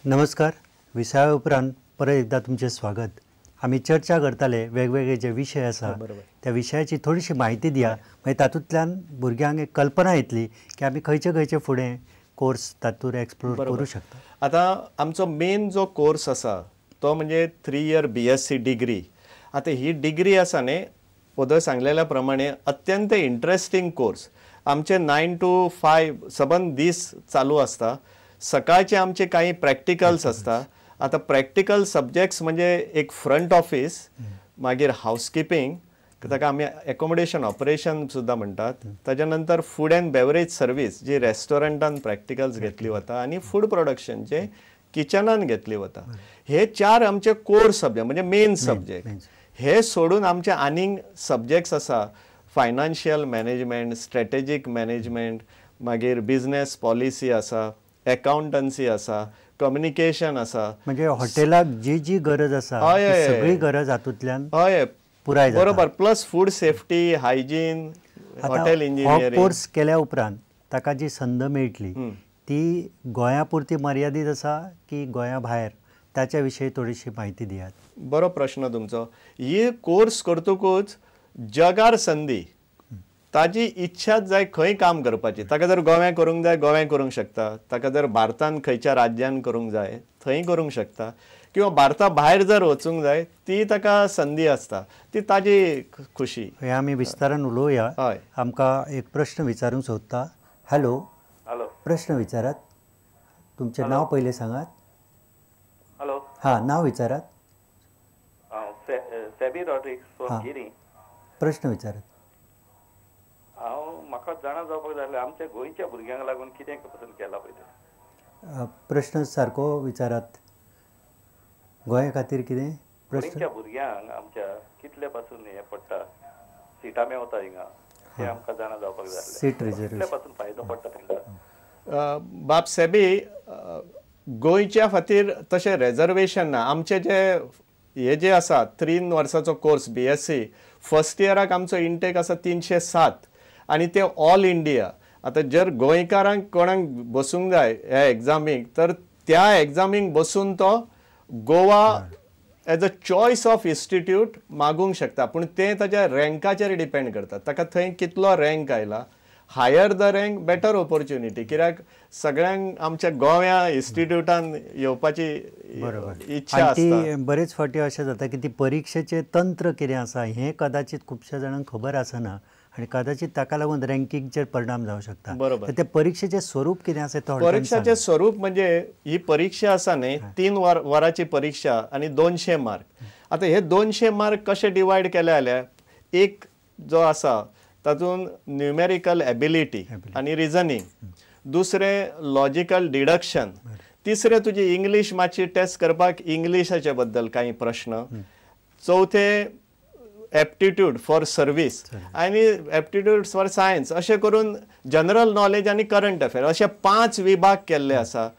नमस्कार. विषया उपरांत परत एकदा तुमचे स्वागत. आम्ही चर्चा करताले वेगवेगळे जे विषय आसा त्या विषयाची थोडीशी माहिती दिया, मागीर तातूंतल्यान भुरग्यांक एक कल्पना येतली की आमी खंयचे खंयचे फुडें कोर्स तातूंत एक्सप्लोर करूं शकता. आता आमचो मेन जो कोर्स आसा तो म्हणजे 3 इयर BSc डिग्री. आता ही डिग्री आसा न्ही, पदर सांगलेल्या प्रमाणे अत्यंत इंटरेस्टिंग कोर्स. आमचे 9 to 5 सबंद दीस चालू असता. सकाळचे आमचे काही प्रॅक्टिकल्स असता. आता प्रॅक्टिकल सब्जेक्ट्स म्हणजे एक फ्रंट ऑफिस, मागीर हाऊसकीपिंग, ताका आमी एकोमोडेशन ऑपरेशन सुद्धा म्हणतात. ताच्या नंतर फूड अँड बेवरेज सर्वीस जी रेस्टॉरंटान प्रॅक्टिकल्स घेतली वता आणि फूड प्रोडक्शन जे किचनान घेतली वता. हे 4 आमचे कोर सब्जेक्ट म्हणजे मेन सब्जेक्ट. हे सोडून आमचे आनीक सब्जेक्ट्स आसा. फायनान्शियल मॅनेजमेंट, स्ट्रॅटेजीक मॅनेजमेंट, मागीर बिझनेस पॉलिसी आसा, अकाउंटन्सी आसा, कम्युनिकेशन आसा. म्हणजे हॉटेलाक जी जी गरज आसा सगळी गरज हातूंतल्यान पुराय जाता. बरोबर. Plus food safety, hygiene, hotel engineering. Course केल्या उपरांत ताका जी संद मेळटली ती गोंया पुरती मर्यादीत आसा की गोंया भायर, त्याच्या विशयी थोडीशी माहिती दियात. बरो प्रश्न तुमचो. ही कोर्स करतकूच जगार संदी, ताजी इच्छा जाय खंय काम करपाची. ताका जर गोव्या करूंक जाय गोव्या करूंक शकता. ताका जर भारतान खंयच्या राज्यान करूंक जाय थंय करूंक शकता. किंवा भारता भायर जर वचूंक जाय ती ताका संदी आसता. ती ताजी खुशी. हे आमी विस्तारान उलोवया. आमकां एक प्रश्न विचारूंक सोदता. हॅलो. हॅलो. प्रश्न विचारात. तुमचें नांव पयलें सांगात. हॅलो. हां, नांव विचारात. सेबी रॉड्रिक्स फ्रॉम गिरी. प्रश्न विचारात. म्हाका जाणा जावपाक जाय आमच्या गोंयच्या भुरग्यांक लागून कितें पसंत केला पळय. प्रश्न सारको विचारात. गोंया खातीर कितें गोंयच्या भुरग्यांक आमच्या कितले पासून हे पडटा सिटां मेवता हिंगा ते आमकां जाणा जावपाक जाय. सीट रिजर्वेशन कितले पासून फायदो पडटा तांकां. बाब सेबी, गोंयच्या खातीर तशें रेजर्वेशन ना. आमचे हे जे आसा 3 वर्साचो कोर्स BSc, फर्स्ट इयराक आमचो इंटेक आसा 307 आणि ते ऑल इंडिया. आता जर गोंयकारांक कोणाक बसूंक जाय ह्या एग्जामीक तर त्या एग्जामीक बसून तो Goa as a choice of institute मागूंक शकता. पूण ते ताच्या रँकाचेर डिपेंड करता. ताका थंय कितलो रँक आयला. Higher the rank better opportunity. कित्याक सगळ्यांक आमच्या गोव्या इन्स्टिट्यूटान येवपाची इच्छा आसता. बरेच फावटी अशें जाता की ती परीक्षेचें तंत्र कितें आसा हें कदाचित खुबश्या जाणांक खबर आसना आनी कदाचित ताका लागून रँकिंगचेर परिणाम जावं शकता. बरोबर. ते परीक्षेचें स्वरूप कितें आसा तो परीक्षेचें स्वरूप म्हणजे ही परीक्षा आसा न्ही 3 वरांची परीक्षा आणि 200 मार्क. आता हे 200 मार्क कशे डिवायड केले जाल्यार एक जो आसा तातूंत न्युमेरिकल एबिलिटी आणि रिजनिंग, दुसरें लॉजिकल डिडक्शन, तिसरें तुजी इंग्लीश मातशी टेस्ट करपाक इंग्लिशाचे बद्दल काही प्रश्न, चौथे एप्टिट्यूड फॉर सर्वीस आणि एप्टिट्यूड फॉर सायन्स. अशें करून जनरल नॉलेज आणि करंट अफेअर अशे 5 विभाग केल्ले आसा.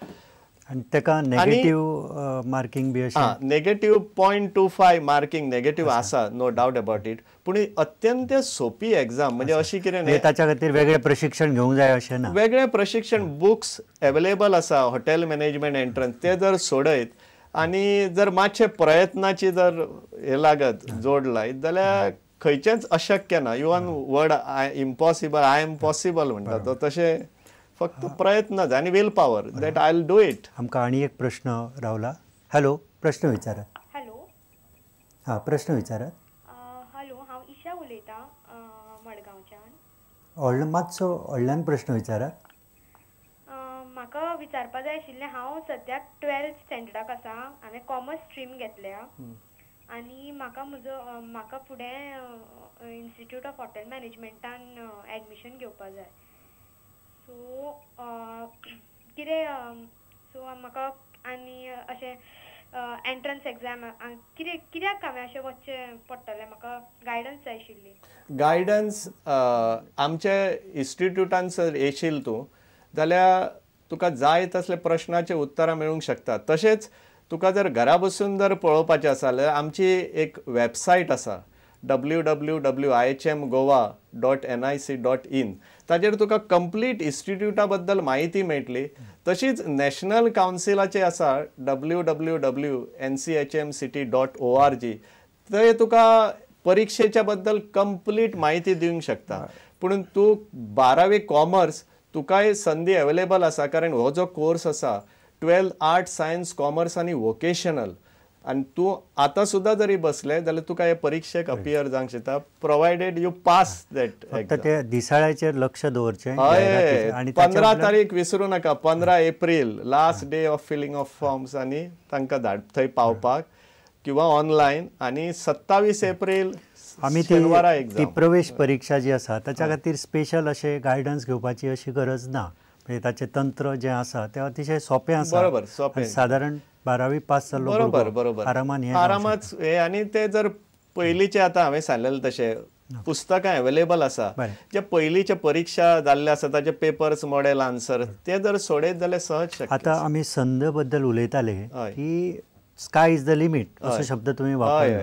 आनी ताका नेगेटिव्ह मार्किंग बी अशें नेगेटिव्ह 0.25 मार्किंग नेगेटिव्ह आसा, नो डाउट अबाउट इट. पूण अत्यंत सोपी एग्जाम म्हणजे अशी कितें न्ही ताच्या खातीर वेगळें प्रशिक्षण घेवंक जाय अशें ना. वेगळें प्रशिक्षण बुक्स अवेलेबल आसा. हॉटेल मॅनेजमेंट एंट्रन्स ते जर सोडयत आणि जर मातशे प्रयत्नाची जर हे लागत जोड लायत जाल्यार खंयचेंच अशक्य ना. Even word impossible I'm possible म्हणटा तो तशें फक्त प्रयत्न जाय आनी willpower that I will do it. आमकां आनी एक प्रश्न रावला. हॅलो. प्रश्न विचारात. हॅलो. हां, प्रश्न विचारात. हॅलो, हांव ईशा उलयतां मडगांवच्यान. मातसो व्हडल्यान प्रश्न विचारात. म्हाका विचारपा जाय आशिल्लें, हांव सद्याक 12th स्टँडर्डाक आसा. हांवें कॉमर्स स्ट्रीम घेतल्या आनी म्हाका फुडें इन्स्टिट्यूट ऑफ हॉटेल मॅनेजमेंटान एडमिशन घेवपा जाय. सो कितें म्हाका आनी अशें एंट्रन्स एग्जाम कित्याक हांवें अशें वचचें पडटलें, म्हाका गायडन्स जाय आशिल्ली. गायडन्स आमच्या इन्स्टिट्यूटान जर येशील तूं जाल्यार तुका जाय तसले प्रश्नाचे उत्तरां मेळूंक शकतात. तशेंच तुका जर घरा बसून जर पळोवपाचें आसा जाल्यार आमची एक वेबसायट आसा www.ihmgoa.nic.in ताजेर तुका कंप्लीट इन्स्टिट्यूटा बद्दल माहिती मेळटली. तशीच नॅशनल कावन्सिलाचे आसा www.nchmcity.org. थंय तुका परीक्षेच्या बद्दल कंप्लीट माहिती दिवंक शकता. पूण तूं 12वी कॉमर्स तुकाय संदी अवेलेबल आसा, कारण हो जो कोर्स आसा 12 आर्ट्स सायन्स कॉमर्स आनी वोकेशनल, आनी तूं आतां सुद्दां जरी बसले जाल्यार तुका हे परीक्षेक अपियर जावंक शकता, प्रोवायडेड यू पास दॅट. फक्त ते दिसाळ्याचेर लक्ष दवरचें. हय, 15 तारीख विसरूं नाका. 15 April last day of filling of forms, आनी तांकां धाड थंय पावपाक किंवा ऑनलायन. आनी 27 एप्रील आमी ती प्रवेश परीक्षा जी आसा ताच्या खातीर स्पेशल अशें गायडन्स घेवपाची अशी गरज ना. म्हणजे ताचें तंत्र जें आसा तें अतिशय सोपें आसा. बरोबर, सोपें. सादारण 12वी पास जाल्लो बरोबर आरामात हे. आनी ते जर पयलींचे आतां हांवें सांगलेलें तशें पुस्तकां अवेलेबल आसा, जे पयलींचे परीक्षा जाल्ले आसा ताचे पेपर्स, मॉडेल, आन्सर ते जर सोडयत जाल्यार सहज शक्य. आतां आमी संद बद्दल उलयताले की स्काय इज द लिमीट असो शब्द तुमी वापरलो.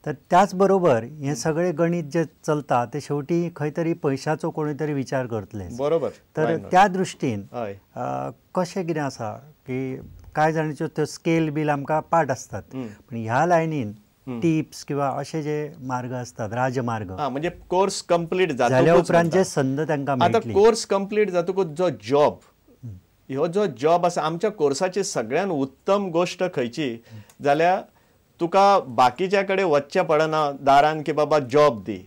तर त्याच बरोबर हे सगळे गणित जे चलता ते शेवटी खंय तरी पयशांचो कोणी तरी विचार करतले. बरोबर. तर त्या दृश्टीन कशें कितें आसा की कांय जाणांच्यो त्यो स्केल बील आमकां पाठ आसतात, पण ह्या लायनीन टिप्स किंवा अशे जे मार्ग असतात, राजमार्ग, म्हणजे कोर्स कंप्लीट जाल्या उपरांत जे संद तांकां मेळटली. आतां कोर्स कंप्लीट जातकूच जो जॉब, ह्यो जो जॉब आसा, आमच्या कोर्साची सगळ्यान उत्तम गोश्ट खंयची जाल्यार तुका बाकीच्या कडेन वचचें पडना दारान की बाबा जॉब दी.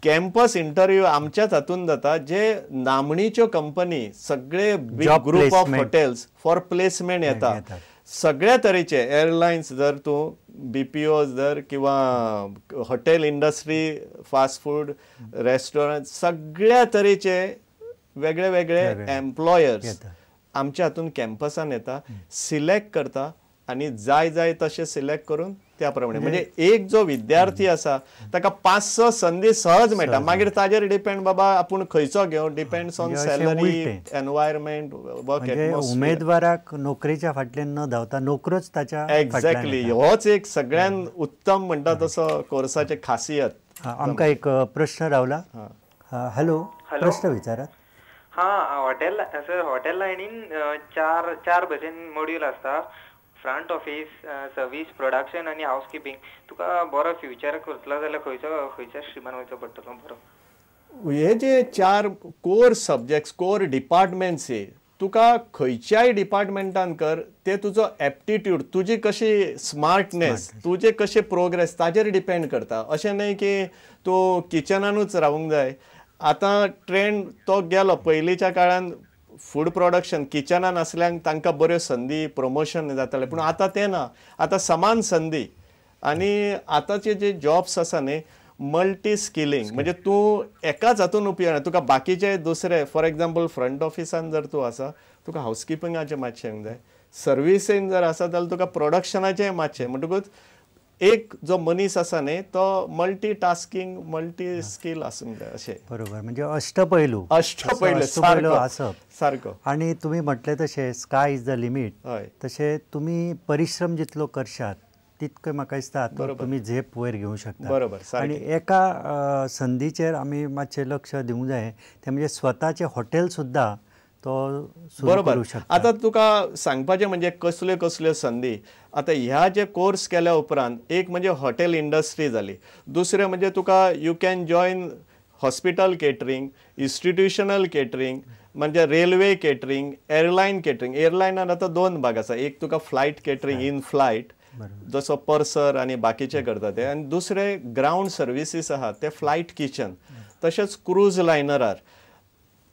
कॅम्पस इंटरव्यू आमच्याच हातून जाता, जे नामणीच्यो कंपनी, सगळे big group of hotels for placement येता. सगळ्या तरेचे एअरलायन्स जर तूं BPOs जर किंवा hotel industry, fast food, restaurant, सगळ्या तरेचे वेगळे वेगळे एम्प्लॉयर्स आमच्या हातून कॅम्पसान येता, सिलेक्ट करता आनी जाय तशें सिलेक्ट करून त्या प्रमाणे. म्हणजे एक जो विद्यार्थी आसा ताका 5-6 संदी सहज मेळटा. मागीर ताजेर डिपेंड बाबा आपूण खंयचो घेवं, depends on salary, environment, work atmosphere. उमेदवाराक नोकरेच्या फाटल्यान न धांवता नोकरोच ताच्या. एक्झॅक्टली. होच एक सगळ्यान उत्तम म्हणटा तसो कोर्साची खासियत. आमकां एक प्रश्न रावला. हॅलो, प्रश्न विचारात. हॉटेल लायनीन चार भशेन मॉड्यूल आसता. फ्रंट ऑफिस, सर्विस, प्रोडक्शन आनी हाऊसकीपिंग. तुका बरो फ्युचर करतलो जाल्यार खंयच्या स्ट्रिमान वयचो पडटलो बरो? हे जे 4 कोर सब्जेक्ट्स, कोर डिपार्टमेंट्स, तुका खंयच्याय डिपार्टमेंटान कर, ते तुजो एप्टिट्यूड, तुजी कशी स्मार्टनेस, तुजे कशे प्रोग्रेस ताजेर डिपेंड करता. अशें न्हय की तूं किचनानूच रावूंक जाय. आतां ट्रेंड तो गेलो. पयलींच्या काळान फूड प्रोडक्शन किचनान आसल्यांक तांकां बऱ्यो संदी, प्रमोशन जाताले, पूण आतां तें ना. आतां समान संदी. आनी आतांचे जे जॉब्स आसा न्ही, मल्टी स्किलिंग, म्हणजे तूं एकाच हातून उपयोग ना. तुका बाकीचे दुसरे, फॉर एक्झाम्पल फ्रंट ऑफिसान जर तूं आसा, तुका हाऊसकीपिंगाचें मातशें येवंक जाय. सर्विसेन जर आसा जाल्यार तुका प्रोडक्शनाचें मातशें. म्हणटकूच एक जो मनीस आसा न्ही तो मल्टी टास्किंग, मल्टी स्कील आसूंक जाय अशें. बरोबर. म्हणजे अष्टपैलू आसप सारको. आनी तुमी म्हटलें तशें स्काय इज द लिमीट. तशें तुमी परिश्रम जितलो करशात तितकें म्हाका दिसता तुमी झेप वयर घेवंक शकता. बरोबर. आनी एका संदीचेर आमी मातशें लक्ष दिवंक जाय, तें म्हणजे स्वताचें हॉटेल सुद्दां तो सुरू करूंक शकता. आतां तुका सांगपाचें म्हणजे कसल्यो कसल्यो संदी. आतां ह्या जे कोर्स केल्या उपरांत एक म्हणजे हॉटेल इंडस्ट्री जाली. दुसरें म्हणजे तुका you can join hospital catering, institutional catering, म्हणजे रेल्वे केटरिंग, एअरलायन केटरिंग. एअरलायनान आतां 2 भाग आसा. एक तुका फ्लायट केटरिंग इन फ्लायट, जसो पर्सर आनी बाकीचे करता ते, आनी दुसरे ग्राउंड सर्विसीस आहा ते फ्लायट किचन. तशेंच क्रूज लायनरार.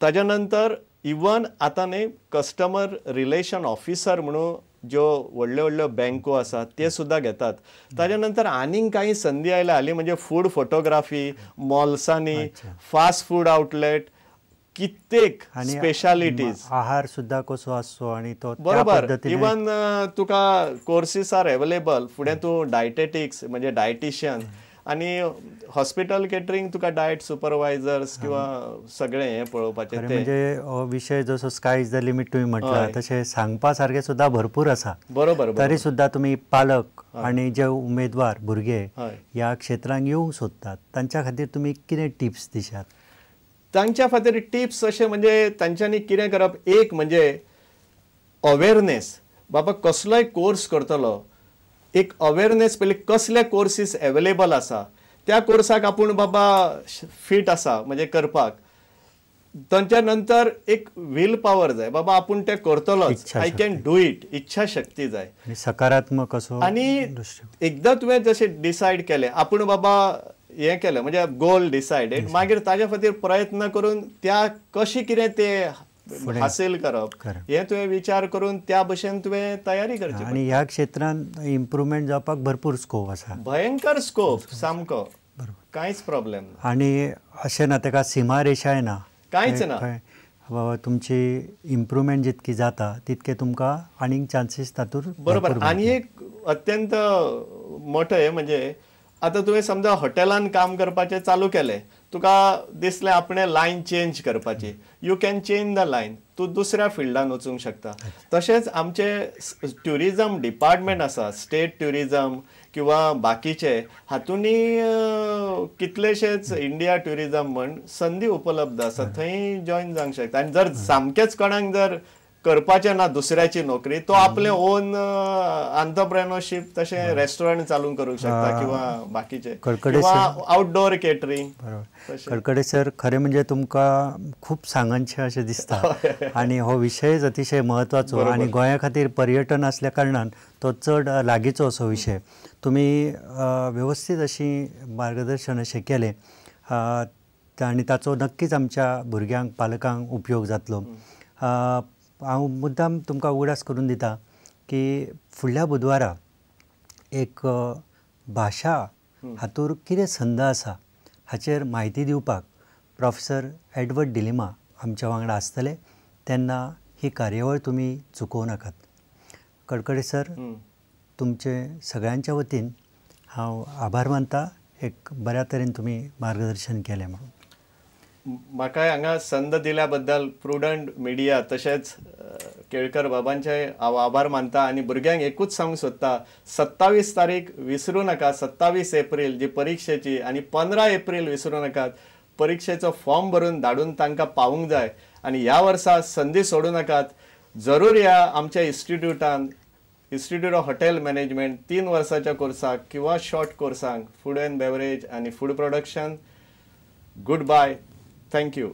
ताज्या नंतर इवन आतां न्ही कस्टमर रिलेशन ऑफिसर म्हणून ज्यो व्हडल्यो व्हडल्यो बँको आसात ते सुद्दां घेतात. ताज्या नंतर आनीक काही संदी आयल्या हालीं, म्हणजे फूड फोटोग्राफी, मॉल्सांनी, फास्ट फूड आउटलेट, कित्येक स्पेशालिटीज. आहार सुद्दां कसो आसचो आनी तो बरोबर. इवन तुका कोर्सीस आर अवेलेबल. फुडें तूं डायटेटिक्स म्हणजे डायटिशियन आणि हॉस्पिटल केटरिंग तुका डायट सुपरवायझर्स किंवा सगळें हें पळोवपाचें ते म्हणजे हो विशय जसो स्काय इज द लिमिट तुम्ही म्हटला तशें सांगपा सारकें सुद्धा भरपूर आसा. बरोबर तरी सुद्धा तुम्ही पालक आणि जे उमेदवार भुरगे ह्या क्षेत्रांत येवंक सोदतात तांच्या खातीर तुम्ही कितें टिप्स दिशात? तांच्या खातीर टिप्स अशें म्हणजे तांच्यांनी कितें करप, एक म्हणजे अवेरनेस. बाबा कसलोय कोर्स करतलो, एक अवेरनेस पयलीं कसले कोर्सीस अवेलेबल आसा, त्या कोर्साक आपूण बाबा फिट आसा म्हणजे करपाक. तांच्या नंतर एक वील पॉवर जाय, बाबा आपूण ते करतलोच, आय कॅन डू इट, इच्छा शक्ती जाय सकारात्मक असो. आणि एकदा तुवें जशें डिसायड केलें, आपूण बाबा हें केलें म्हणजे गोल डिसायडेड, मागीर ताच्या खातीर प्रयत्न करून त्या कशी कितें ते हासील करप हे तुवें विचार करून त्या भशेन तुवें तयारी करची. आणि ह्या क्षेत्रांत इम्प्रुवमेंट जावपाक भरपूर स्कोप आसा, भयंकर स्कोप सामको, कांयच प्रॉब्लेम ना. आणि अशें ना तेका सीमारेशाय ना, कांयच ना. बाबा तुमची इम्प्रुवमेंट जितकी जाता तितके तुमकां आनीक चान्सीस तातूंत. बरोबर. आणि एक अत्यंत मोठं हे म्हणजे आतां तुवें समजा हॉटेलान काम करपाचें चालू केलें, तुका दिसलें आपणें लायन चेंज करपाची, you can change the line, तूं दुसऱ्या फिल्डान वचूंक शकता. तशेंच आमचे ट्युरिजम डिपार्टमेंट आसा, स्टेट ट्युरिजम किंवा बाकीचे, हातूंनी कितलेशेच इंडिया ट्युरिजम म्हण संदी उपलब्ध आसा, थंय जॉईन जावंक शकता. आनी जर सामकेंच कोणाक जर करपाचें ना दुसऱ्याची नोकरी, तो आपले ओन एंटरप्रेन्योरशिप तशें रेस्टॉरंट चालू करूंक शकता किंवा बाकीचे किंवा आउटडोर केटरिंग. कडकडे सर, खरें म्हणजे तुमकां खूब सांगनशें अशें दिसता. आनी हो विशयच अतिशय म्हत्वाचो आणि गोंया खातीर पर्यटन असल्या कारणान तो चड लागींचो असो विशय. तुमी वेवस्थीत अशी मार्गदर्शन अशें केलें आनी ताचो नक्कीच आमच्या भुरग्यांक पालकांक उपयोग जातलो. हांव मुद्दाम तुमकां उगडास करून दिता की फुडल्या बुधवारा एक भाशा हातूंत कितें संद आसा हाचेर म्हायती दिवपाक प्रोफेसर एडवर्ड डिलिमा आमच्या वांगडा आसतले. तेन्ना ही कार्यावळ तुमी चुकोव नाकात. कडकडे सर, तुमचे सगळ्यांच्या वतीन हांव आभार मानता. एक बऱ्या तरेन तुमी मार्गदर्शन केलें म्हणून. म्हाका हांगा संद दिल्या बद्दल प्रुडंट मिडिया तशेंच केळकर बाबांचे हांव आभार मानता. आनी भुरग्यांक एकूच सांगूंक सोदता, 27 तारीख विसरूं नाका, 27 एप्रील जी परीक्षेची, आनी 15 एप्रील विसरूं नाकात. परीक्षेचो फॉर्म भरून धाडून तांकां पावूंक जाय. आनी ह्या वर्सा संदी सोडूं नाकात. जरूर या आमच्या इन्स्टिट्यूटान, इन्स्टिट्यूट ऑफ हॉटेल मॅनेजमेंट 3 वर्साच्या कोर्साक किंवा शॉर्ट कोर्सांक फूड एंड बेवरेज आनी food production. Goodbye. Thank you.